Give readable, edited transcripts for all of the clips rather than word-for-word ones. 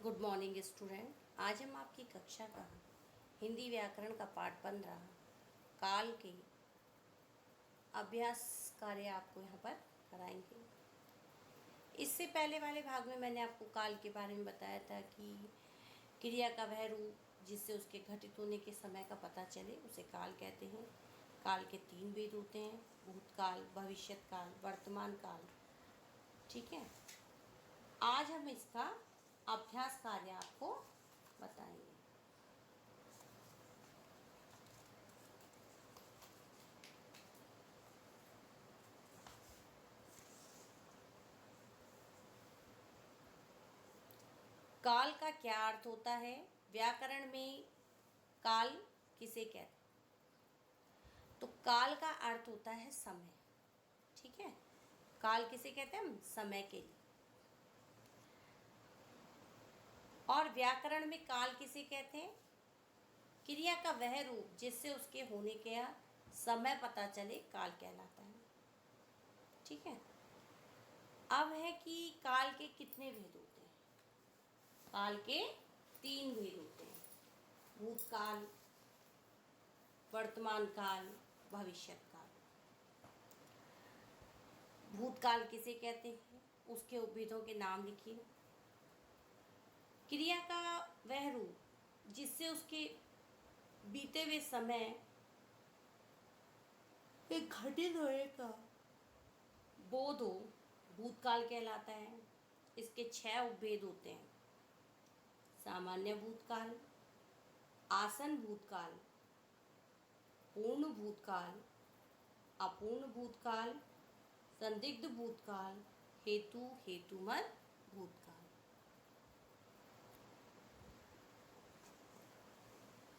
Good morning student. आज हम आपकी कक्षा का हिंदी व्याकरण का पाठ 15 काल के अभ्यास कार्य आपको यहाँ पर कराएंगे। इससे पहले वाले भाग में मैंने आपको काल के बारे में बताया था कि क्रिया का वह रूप जिससे उसके घटित होने के समय का पता चले उसे काल कहते हैं। काल के 3 भेद होते हैं: भूतकाल, भविष्यत काल, वर्तमान काल। ठीक है, आज हम इसका अभ्यास कार्य आपको बताएंगे। काल का क्या अर्थ होता है? व्याकरण में काल किसे कहते हैं? तो काल का अर्थ होता है समय। ठीक है, काल किसे कहते हैं हम? समय के लिए। और व्याकरण में काल किसे कहते हैं? क्रिया का वह रूप जिससे उसके होने का समय पता चले काल कहलाता है। ठीक है, अब है कि काल के कितने भेद होते हैं? काल के 3 भेद होते हैं: भूतकाल, वर्तमान काल, भविष्यत काल। भूतकाल किसे कहते हैं? उसके उपभेदों के नाम लिखिए। क्रिया का वह रूप जिससे उसके बीते हुए समय के घटित होने का बोध हो, भूतकाल कहलाता है। इसके 6 उपभेद होते हैं: सामान्य भूतकाल, आसन भूतकाल, पूर्ण भूतकाल, अपूर्ण भूतकाल, संदिग्ध भूतकाल, हेतुमत भूतकाल।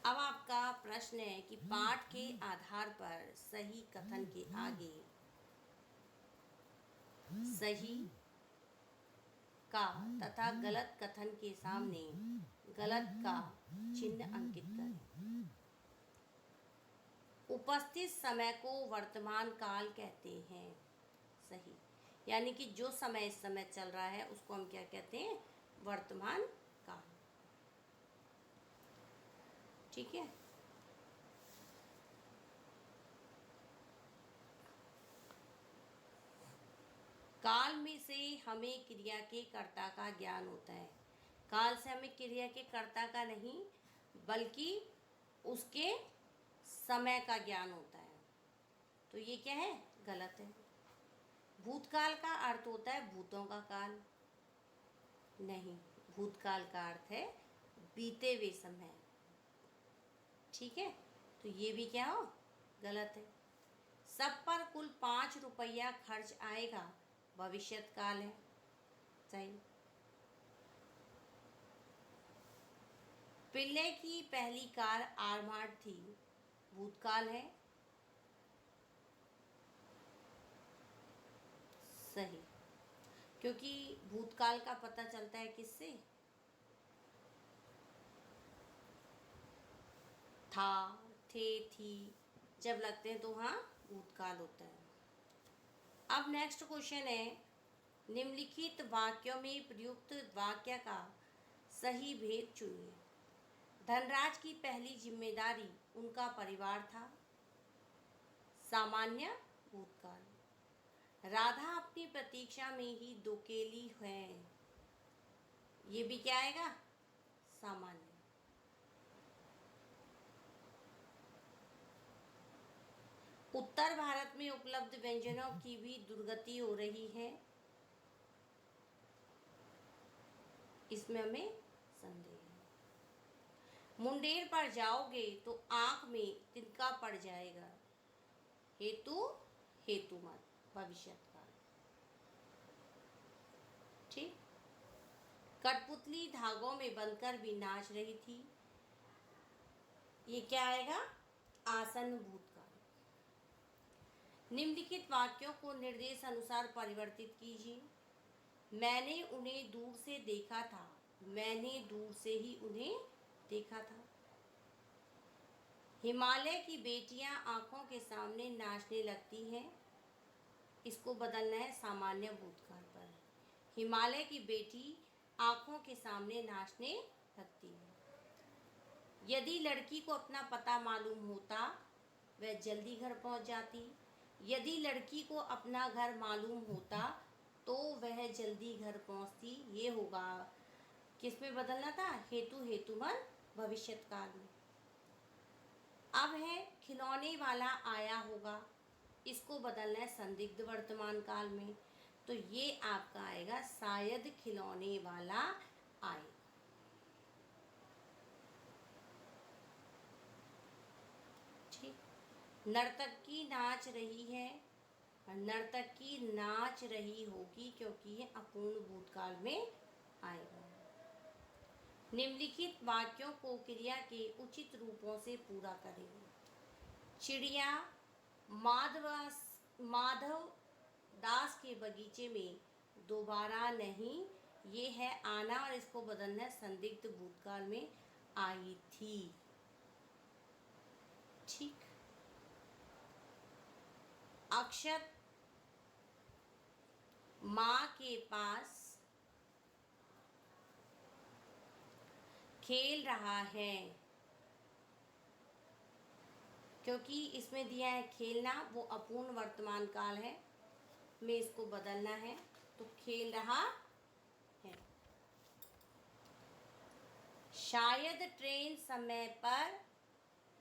अब आपका प्रश्न है कि पाठ के आधार पर सही कथन के आगे सही का तथा गलत कथन के सामने गलत का चिन्ह अंकित करें। उपस्थित समय को वर्तमान काल कहते हैं। सही, यानी कि जो समय इस समय चल रहा है उसको हम क्या कहते हैं? वर्तमान काल। ठीक है, काल में से हमें क्रिया के कर्ता का ज्ञान होता है। काल से हमें क्रिया के कर्ता का नहीं बल्कि उसके समय का ज्ञान होता है। तो ये क्या है? गलत है। भूतकाल का अर्थ होता है भूतों का काल। नहीं, भूतकाल का अर्थ है बीते हुए समय। ठीक है, तो ये भी क्या हो? गलत है। सब पर कुल 5 रुपया खर्च आएगा, भविष्यत काल है। सही। पिल्ले की पहली कार आर्मार्ड थी, भूतकाल है। सही, क्योंकि भूतकाल का पता चलता है किससे? था, थे, थी जब लगते हैं तो हाँ भूतकाल होता है। अब नेक्स्ट क्वेश्चन है, निम्नलिखित वाक्यों में प्रयुक्त वाक्य का सही भेद चुनिए। धनराज की पहली जिम्मेदारी उनका परिवार था, सामान्य भूतकाल। राधा अपनी प्रतीक्षा में ही दुकेली है, ये भी क्या आएगा? सामान्य। उत्तर भारत में उपलब्ध व्यंजनों की भी दुर्गति हो रही है, इसमें हमें संदेह है। मुंडेर पर जाओगे तो आंख में तिनका पड़ जाएगा, हेतुमत भविष्यत काल। ठीक। कठपुतली धागों में बंधकर भी नाच रही थी, ये क्या आएगा? आसन्न भूतकाल। निम्नलिखित वाक्यों को निर्देश अनुसार परिवर्तित कीजिए। मैंने उन्हें दूर से देखा था, मैंने दूर से ही उन्हें देखा था। हिमालय की बेटियां आंखों के सामने नाचने लगती हैं, इसको बदलना है सामान्य भूतकाल पर। हिमालय की बेटी आंखों के सामने नाचने लगती है। यदि लड़की को अपना पता मालूम होता वह जल्दी घर पहुंच जाती। यदि लड़की को अपना घर मालूम होता तो वह जल्दी घर पहुंचती। ये होगा किस में बदलना था, हेतु हेतुमन भविष्यत काल में। अब है खिलौने वाला आया होगा, इसको बदलना है संदिग्ध वर्तमान काल में। तो ये आपका आएगा शायद खिलौने वाला आए। ठीक। नर्तकी नाच रही है, नर्तकी नाच रही होगी क्योंकि ये अपूर्ण भूतकाल में आएगा। निम्नलिखित वाक्यों को क्रिया के उचित रूपों से पूरा करेंगे। चिड़िया माधव दास के बगीचे में दोबारा नहीं, ये है आना और इसको बदलना संदिग्ध भूतकाल में आई थी। ठीक। अक्षत माँ के पास खेल रहा है, क्योंकि इसमें दिया है खेलना, वो अपूर्ण वर्तमान काल है में इसको बदलना है, तो खेल रहा है। शायद ट्रेन समय पर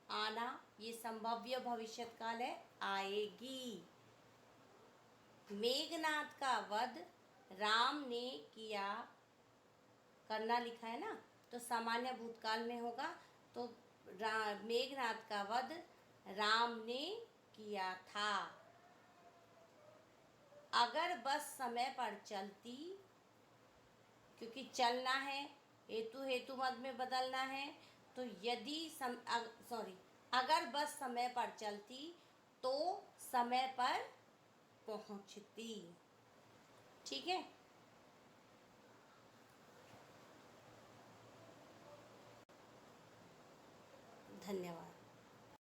आना, ये संभाव्य भविष्यत काल है, आएगी। मेघनाथ का वध राम ने किया, करना लिखा है ना, तो सामान्य भूतकाल में होगा। तो मेघनाथ का वध राम ने किया था। अगर बस समय पर चलती, क्योंकि चलना है, हेतु हेतु मद में बदलना है, तो यदि अगर बस समय पर चलती तो समय पर पहुंचती। ठीक है। धन्यवाद।